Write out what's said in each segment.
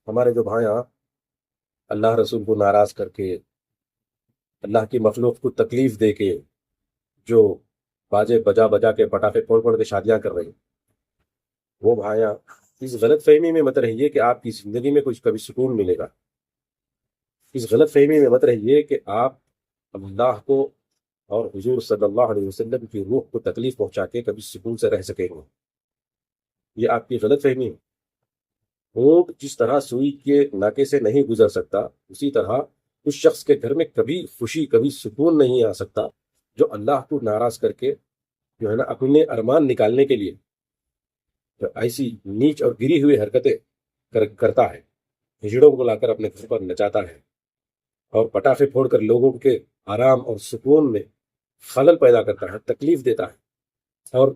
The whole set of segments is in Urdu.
ہمارے جو بھائیاں اللہ رسول کو ناراض کر کے، اللہ کی مخلوق کو تکلیف دے کے، جو باجے بجا بجا کے پٹاخے پھوڑ پھوڑ کے شادیاں کر رہے ہیں، وہ بھائیاں اس غلط فہمی میں مت رہیے کہ آپ کی زندگی میں کچھ کبھی سکون ملے گا۔ اس غلط فہمی میں مت رہیے کہ آپ اللہ کو اور حضور صلی اللہ علیہ وسلم کی روح کو تکلیف پہنچا کے کبھی سکون سے رہ سکیں گے۔ یہ آپ کی غلط فہمی ہے۔ اونٹ جس طرح سوئی کے ناکے سے نہیں گزر سکتا، اسی طرح اس شخص کے گھر میں کبھی خوشی، کبھی سکون نہیں آ سکتا جو اللہ کو ناراض کر کے جو ہے نا اپنے ارمان نکالنے کے لیے جو ایسی نیچ اور گری ہوئی حرکتیں کرتا ہے، ہجڑوں کو لا کر اپنے گھر پر نچاتا ہے اور پٹاخے پھوڑ کر لوگوں کے آرام اور سکون میں خلل پیدا کرتا ہے، تکلیف دیتا ہے، اور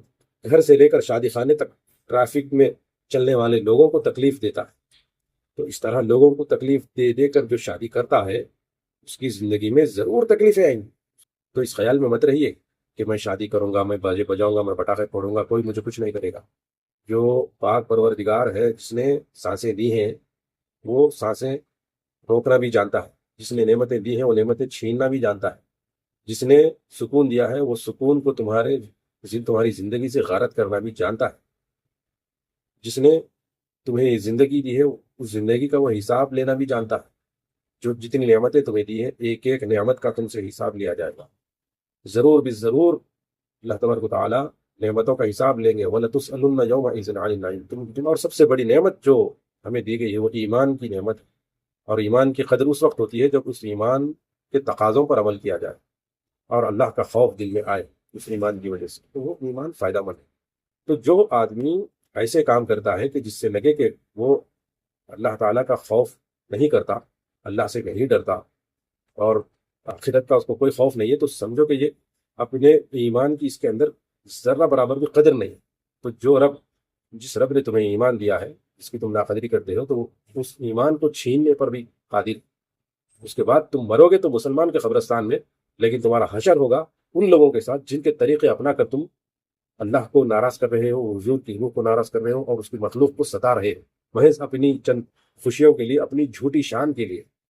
گھر سے لے کر شادی خانے تک ٹریفک میں چلنے والے لوگوں کو تکلیف دیتا ہے۔ تو اس طرح لوگوں کو تکلیف دے دے کر جو شادی کرتا ہے، اس کی زندگی میں ضرور تکلیفیں آئیں گی۔ تو اس خیال میں مت رہیے کہ میں شادی کروں گا، میں باجے بجاؤں گا، میں پٹاخے پھوڑوں گا، کوئی مجھے کچھ نہیں کرے گا۔ جو پاک پروردگار ہے، جس نے سانسیں دی ہیں، وہ سانسیں روکنا بھی جانتا ہے۔ جس نے نعمتیں دی ہیں، وہ نعمتیں چھیننا بھی جانتا ہے۔ جس نے سکون دیا ہے، وہ سکون کو تمہاری زندگی سے غارت کرنا بھی جانتا ہے۔ جس نے تمہیں یہ زندگی دی ہے، اس زندگی کا وہ حساب لینا بھی جانتا ہے۔ جو جتنی نعمتیں تمہیں دی ہیں، ایک ایک نعمت کا تم سے حساب لیا جائے گا، ضرور بھی ضرور۔ اللہ تبارک و تعالیٰ نعمتوں کا حساب لیں گے۔ وَلَتُسْأَلُنَّ يَوْمَئِذٍ عَنِ النَّعِيمِ۔ اور سب سے بڑی نعمت جو ہمیں دی گئی ہے، وہ ایمان کی نعمت ہے۔ اور ایمان کی قدر اس وقت ہوتی ہے جب اس ایمان کے تقاضوں پر عمل کیا جائے اور اللہ کا خوف دل میں آئے اس ایمان کی وجہ سے، تو وہ ایمان فائدہ مند ہے۔ تو جو آدمی ایسے کام کرتا ہے کہ جس سے لگے کہ وہ اللہ تعالیٰ کا خوف نہیں کرتا، اللہ سے نہیں ڈرتا، اور آخرت کا اس کو کوئی خوف نہیں ہے، تو سمجھو کہ یہ اپنے ایمان کی اس کے اندر ذرہ برابر بھی قدر نہیں ہے۔ تو جس رب نے تمہیں ایمان دیا ہے، جس کی تم ناقدری کرتے ہو، تو اس ایمان کو چھیننے پر بھی قادر۔ اس کے بعد تم مرو گے تو مسلمان کے قبرستان میں، لیکن تمہارا حشر ہوگا ان لوگوں کے ساتھ جن کے طریقے اپنا کر تم اللہ کو ناراض کر رہے ہو، حضور کی روح کو ناراض کر رہے ہو، اور اس کی مخلوق کو ستا رہے ہو، محض اپنی چند خوشیوں کے لیے، اپنی جھوٹی شان کے لیے۔